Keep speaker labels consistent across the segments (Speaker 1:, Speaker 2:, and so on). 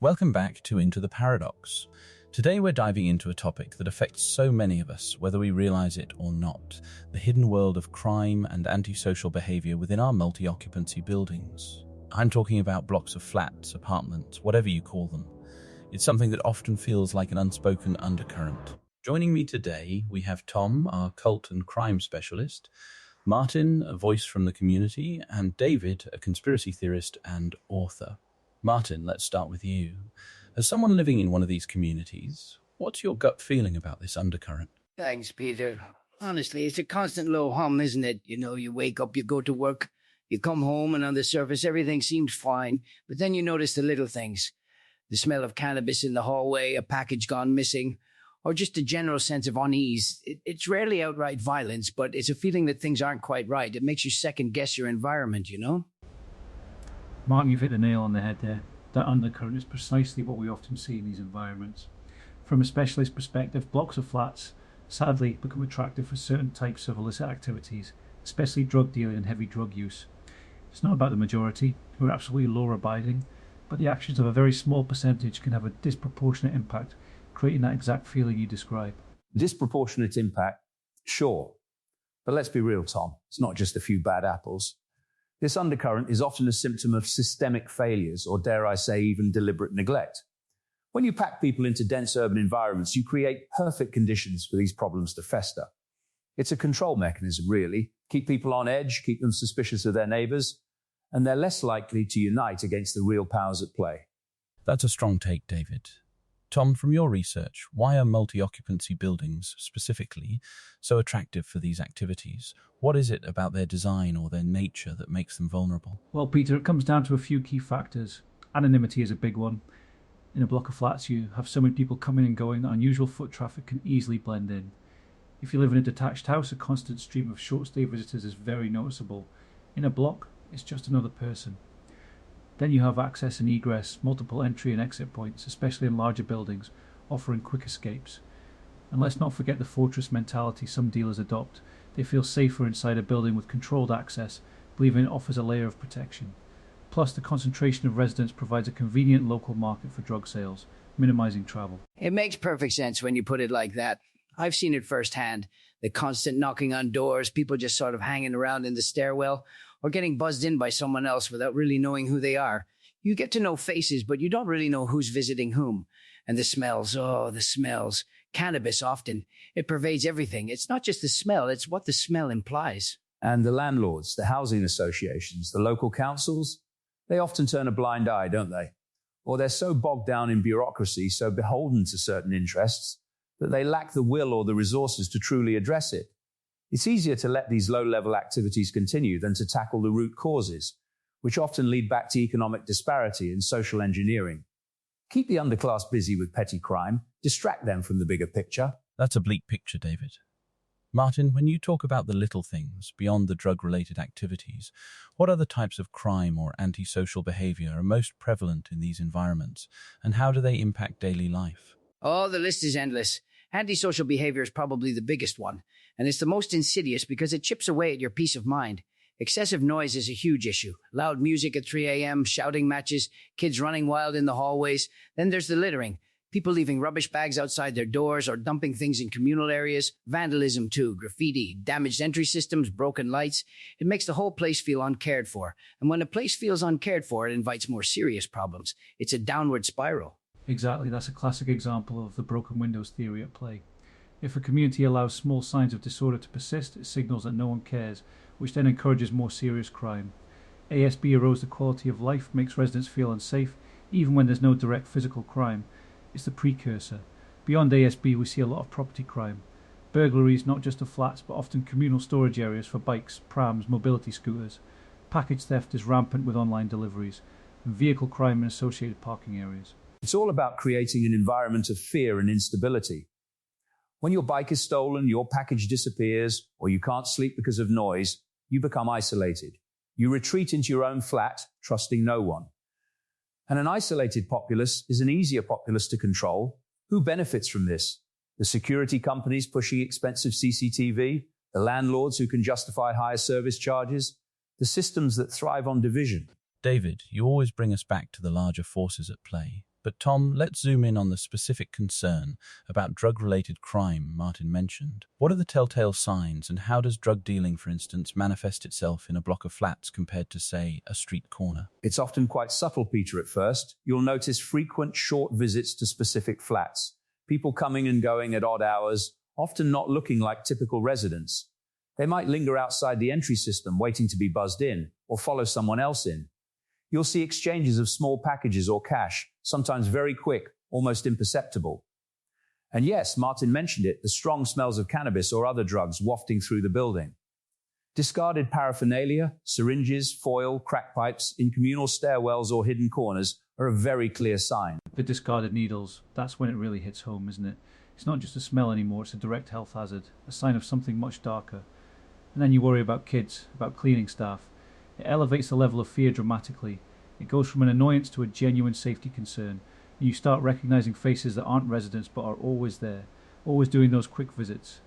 Speaker 1: Welcome back to Into the Paradox. Today we're diving into a topic that affects so many of us, whether we realize it or not: the hidden world of crime and antisocial behavior within our multi-occupancy buildings. I'm talking about blocks of flats, apartments, whatever you call them. It's something that often feels like an unspoken undercurrent. Joining me today, we have Tom, our cult and crime specialist, Martin, a voice from the community, and David, a conspiracy theorist and author. Martin, let's start with you. As someone living in one of these communities, what's your gut feeling about this undercurrent?
Speaker 2: Thanks, Peter. Honestly, it's a constant low hum, isn't it? You wake up, you go to work, you come home, and on the surface, everything seems fine. But then you notice the little things. The smell of cannabis in the hallway, a package gone missing, or just a general sense of unease. It's rarely outright violence, but it's a feeling that things aren't quite right. It makes you second-guess your environment, you know?
Speaker 3: Martin, you've hit the nail on the head there. That undercurrent is precisely what we often see in these environments. From a specialist perspective, blocks of flats sadly become attractive for certain types of illicit activities, especially drug dealing and heavy drug use. It's not about the majority, who are absolutely law-abiding, but the actions of a very small percentage can have a disproportionate impact, creating that exact feeling you describe.
Speaker 4: Disproportionate impact, sure. But let's be real, Tom. It's not just a few bad apples. This undercurrent is often a symptom of systemic failures, or dare I say, even deliberate neglect. When you pack people into dense urban environments, you create perfect conditions for these problems to fester. It's a control mechanism, really. Keep people on edge, keep them suspicious of their neighbors, and they're less likely to unite against the real powers at play.
Speaker 1: That's a strong take, David. Tom, from your research, why are multi-occupancy buildings, specifically, so attractive for these activities? What is it about their design or their nature that makes them vulnerable?
Speaker 3: Well, Peter, it comes down to a few key factors. Anonymity is a big one. In a block of flats, you have so many people coming and going that unusual foot traffic can easily blend in. If you live in a detached house, a constant stream of short-stay visitors is very noticeable. In a block, it's just another person. Then you have access and egress, multiple entry and exit points, especially in larger buildings, offering quick escapes. And let's not forget the fortress mentality some dealers adopt. They feel safer inside a building with controlled access, believing it offers a layer of protection. Plus, the concentration of residents provides a convenient local market for drug sales, minimizing travel.
Speaker 2: It makes perfect sense when you put it like that. I've seen it firsthand. The constant knocking on doors, people just sort of hanging around in the stairwell, or getting buzzed in by someone else without really knowing who they are. You get to know faces, but you don't really know who's visiting whom. And the smells, the smells. Cannabis often. It pervades everything. It's not just the smell, it's what the smell implies.
Speaker 4: And the landlords, the housing associations, the local councils, they often turn a blind eye, don't they? Or they're so bogged down in bureaucracy, so beholden to certain interests, that they lack the will or the resources to truly address it. It's easier to let these low-level activities continue than to tackle the root causes, which often lead back to economic disparity and social engineering. Keep the underclass busy with petty crime, distract them from the bigger picture.
Speaker 1: That's a bleak picture, David. Martin, when you talk about the little things beyond the drug-related activities, what other types of crime or antisocial behavior are most prevalent in these environments, and how do they impact daily life?
Speaker 2: Oh, the list is endless. Antisocial behavior is probably the biggest one, and it's the most insidious because it chips away at your peace of mind. Excessive noise is a huge issue. Loud music at 3 a.m., shouting matches, kids running wild in the hallways. Then there's the littering. People leaving rubbish bags outside their doors or dumping things in communal areas. Vandalism too, graffiti, damaged entry systems, broken lights. It makes the whole place feel uncared for. And when a place feels uncared for, it invites more serious problems. It's a downward spiral.
Speaker 3: Exactly, that's a classic example of the broken windows theory at play. If a community allows small signs of disorder to persist, it signals that no one cares, which then encourages more serious crime. ASB erodes the quality of life, makes residents feel unsafe, even when there's no direct physical crime. It's the precursor. Beyond ASB, we see a lot of property crime. Burglaries, not just of flats, but often communal storage areas for bikes, prams, mobility scooters. Package theft is rampant with online deliveries, and vehicle crime in associated parking areas.
Speaker 4: It's all about creating an environment of fear and instability. When your bike is stolen, your package disappears, or you can't sleep because of noise, you become isolated. You retreat into your own flat, trusting no one. And an isolated populace is an easier populace to control. Who benefits from this? The security companies pushing expensive CCTV, the landlords who can justify higher service charges, the systems that thrive on division.
Speaker 1: David, you always bring us back to the larger forces at play. But Tom, let's zoom in on the specific concern about drug-related crime Martin mentioned. What are the telltale signs, and how does drug dealing, for instance, manifest itself in a block of flats compared to, say, a street corner?
Speaker 4: It's often quite subtle, Peter, at first. You'll notice frequent short visits to specific flats. People coming and going at odd hours, often not looking like typical residents. They might linger outside the entry system waiting to be buzzed in, or follow someone else in. You'll see exchanges of small packages or cash, sometimes very quick, almost imperceptible. And yes, Martin mentioned it, the strong smells of cannabis or other drugs wafting through the building. Discarded paraphernalia, syringes, foil, crack pipes in communal stairwells or hidden corners are a very clear sign.
Speaker 3: The discarded needles, that's when it really hits home, isn't it? It's not just a smell anymore, it's a direct health hazard, a sign of something much darker. And then you worry about kids, about cleaning staff. It elevates the level of fear dramatically. It goes from an annoyance to a genuine safety concern. And you start recognizing faces that aren't residents but are always there, always doing those quick visits.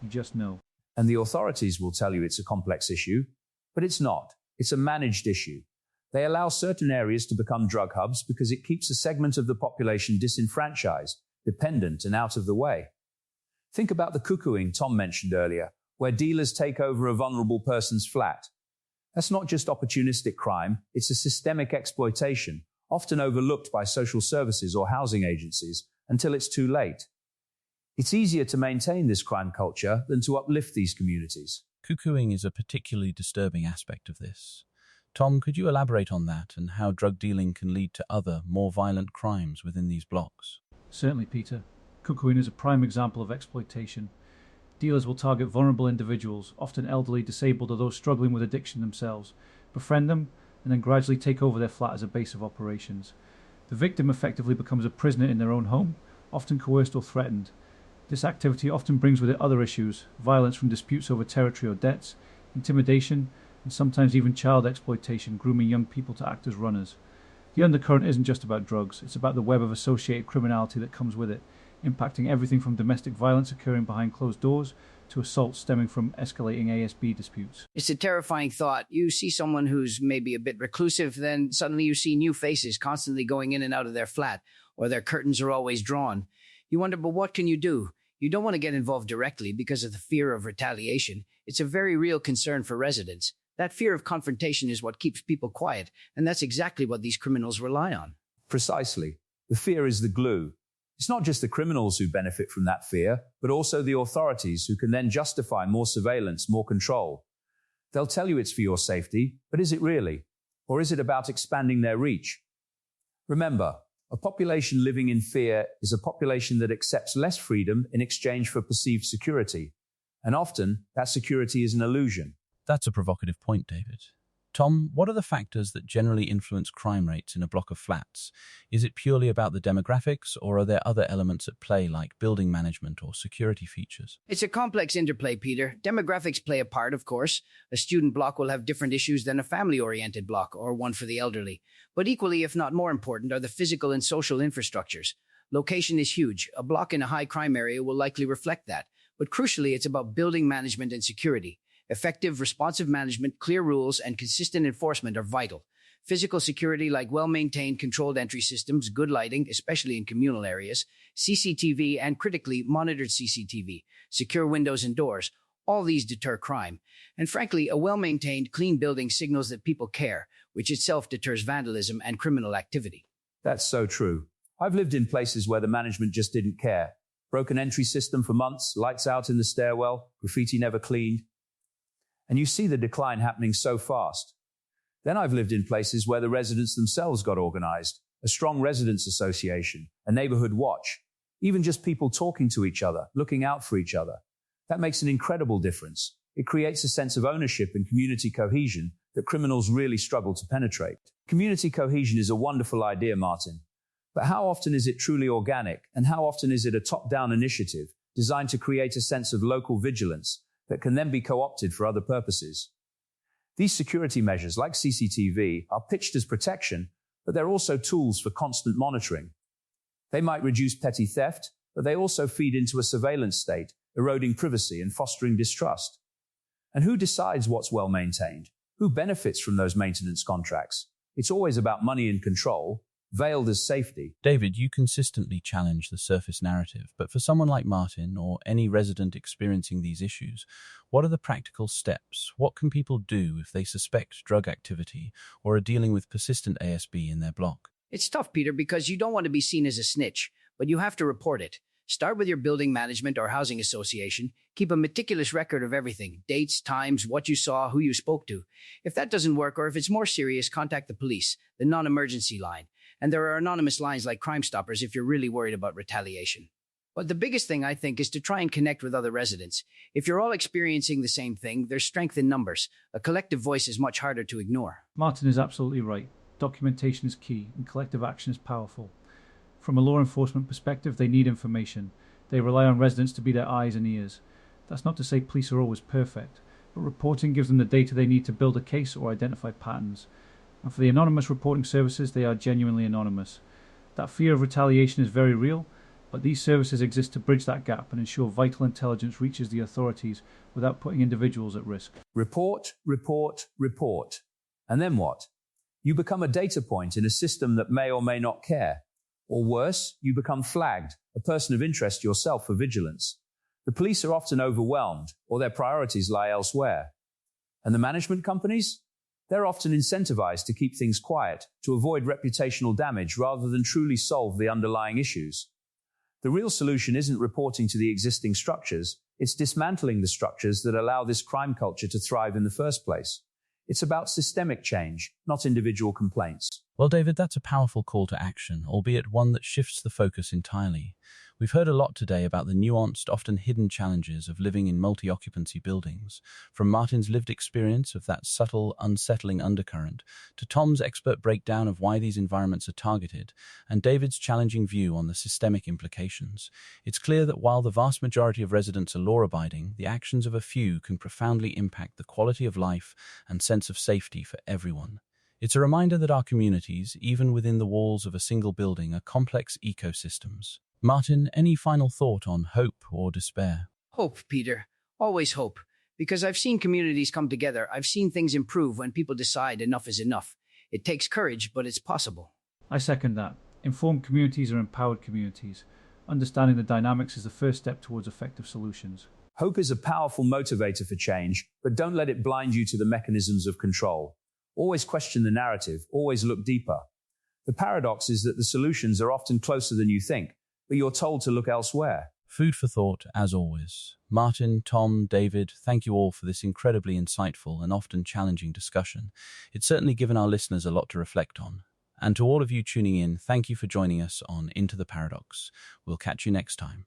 Speaker 3: You just know.
Speaker 4: And the authorities will tell you it's a complex issue, but it's not. It's a managed issue. They allow certain areas to become drug hubs because it keeps a segment of the population disenfranchised, dependent, and out of the way. Think about the cuckooing Tom mentioned earlier, where dealers take over a vulnerable person's flat. That's not just opportunistic crime, it's a systemic exploitation, often overlooked by social services or housing agencies until it's too late. It's easier to maintain this crime culture than to uplift these communities.
Speaker 1: Cuckooing is a particularly disturbing aspect of this. Tom, could you elaborate on that and how drug dealing can lead to other, more violent crimes within these blocks?
Speaker 3: Certainly, Peter. Cuckooing is a prime example of exploitation. Dealers will target vulnerable individuals, often elderly, disabled, or those struggling with addiction themselves, befriend them, and then gradually take over their flat as a base of operations. The victim effectively becomes a prisoner in their own home, often coerced or threatened. This activity often brings with it other issues, violence from disputes over territory or debts, intimidation, and sometimes even child exploitation, grooming young people to act as runners. The undercurrent isn't just about drugs, it's about the web of associated criminality that comes with it, impacting everything from domestic violence occurring behind closed doors to assaults stemming from escalating ASB disputes.
Speaker 2: It's a terrifying thought. You see someone who's maybe a bit reclusive, then suddenly you see new faces constantly going in and out of their flat, or their curtains are always drawn. You wonder, but what can you do? You don't want to get involved directly because of the fear of retaliation. It's a very real concern for residents. That fear of confrontation is what keeps people quiet, and that's exactly what these criminals rely on.
Speaker 4: Precisely. The fear is the glue. It's not just the criminals who benefit from that fear, but also the authorities who can then justify more surveillance, more control. They'll tell you it's for your safety, but is it really? Or is it about expanding their reach? Remember, a population living in fear is a population that accepts less freedom in exchange for perceived security. And often, that security is an illusion.
Speaker 1: That's a provocative point, David. Tom, what are the factors that generally influence crime rates in a block of flats? Is it purely about the demographics, or are there other elements at play like building management or security features?
Speaker 2: It's a complex interplay, Peter. Demographics play a part, of course. A student block will have different issues than a family-oriented block or one for the elderly. But equally, if not more important, are the physical and social infrastructures. Location is huge. A block in a high crime area will likely reflect that. But crucially, it's about building management and security. Effective, responsive management, clear rules, and consistent enforcement are vital. Physical security like well-maintained controlled entry systems, good lighting, especially in communal areas, CCTV, and critically monitored CCTV, secure windows and doors, all these deter crime. And frankly, a well-maintained, clean building signals that people care, which itself deters vandalism and criminal activity.
Speaker 4: That's so true. I've lived in places where the management just didn't care. Broken entry system for months, lights out in the stairwell, graffiti never cleaned. And you see the decline happening so fast. Then I've lived in places where the residents themselves got organized, a strong residents association, a neighborhood watch, even just people talking to each other, looking out for each other. That makes an incredible difference. It creates a sense of ownership and community cohesion that criminals really struggle to penetrate. Community cohesion is a wonderful idea, Martin. But how often is it truly organic, and how often is it a top-down initiative designed to create a sense of local vigilance that can then be co-opted for other purposes? These security measures, like CCTV, are pitched as protection, but they're also tools for constant monitoring. They might reduce petty theft, but they also feed into a surveillance state, eroding privacy and fostering distrust. And who decides what's well maintained? Who benefits from those maintenance contracts? It's always about money and control veiled as safety.
Speaker 1: David, you consistently challenge the surface narrative, but for someone like Martin or any resident experiencing these issues, what are the practical steps? What can people do if they suspect drug activity or are dealing with persistent ASB in their block?
Speaker 2: It's tough, Peter, because you don't want to be seen as a snitch, but you have to report it. Start with your building management or housing association. Keep a meticulous record of everything: dates, times, what you saw, who you spoke to. If that doesn't work, or if it's more serious, contact the police, the non-emergency line. And there are anonymous lines like Crime Stoppers if you're really worried about retaliation. But the biggest thing, I think, is to try and connect with other residents. If you're all experiencing the same thing, there's strength in numbers. A collective voice is much harder to ignore.
Speaker 3: Martin is absolutely right. Documentation is key, and collective action is powerful. From a law enforcement perspective, they need information. They rely on residents to be their eyes and ears. That's not to say police are always perfect, but reporting gives them the data they need to build a case or identify patterns. And for the anonymous reporting services, they are genuinely anonymous. That fear of retaliation is very real, but these services exist to bridge that gap and ensure vital intelligence reaches the authorities without putting individuals at risk.
Speaker 4: Report, report, report. And then what? You become a data point in a system that may or may not care. Or worse, you become flagged, a person of interest yourself for vigilance. The police are often overwhelmed, or their priorities lie elsewhere. And the management companies? They're often incentivized to keep things quiet, to avoid reputational damage rather than truly solve the underlying issues. The real solution isn't reporting to the existing structures, it's dismantling the structures that allow this crime culture to thrive in the first place. It's about systemic change, not individual complaints.
Speaker 1: Well, David, that's a powerful call to action, albeit one that shifts the focus entirely. We've heard a lot today about the nuanced, often hidden challenges of living in multi-occupancy buildings, from Martin's lived experience of that subtle, unsettling undercurrent, to Tom's expert breakdown of why these environments are targeted, and David's challenging view on the systemic implications. It's clear that while the vast majority of residents are law-abiding, the actions of a few can profoundly impact the quality of life and sense of safety for everyone. It's a reminder that our communities, even within the walls of a single building, are complex ecosystems. Martin, any final thought on hope or despair?
Speaker 2: Hope, Peter. Always hope. Because I've seen communities come together. I've seen things improve when people decide enough is enough. It takes courage, but it's possible.
Speaker 3: I second that. Informed communities are empowered communities. Understanding the dynamics is the first step towards effective solutions.
Speaker 4: Hope is a powerful motivator for change, but don't let it blind you to the mechanisms of control. Always question the narrative, always look deeper. The paradox is that the solutions are often closer than you think, but you're told to look elsewhere.
Speaker 1: Food for thought, as always. Martin, Tom, David, thank you all for this incredibly insightful and often challenging discussion. It's certainly given our listeners a lot to reflect on. And to all of you tuning in, thank you for joining us on Into the Paradox. We'll catch you next time.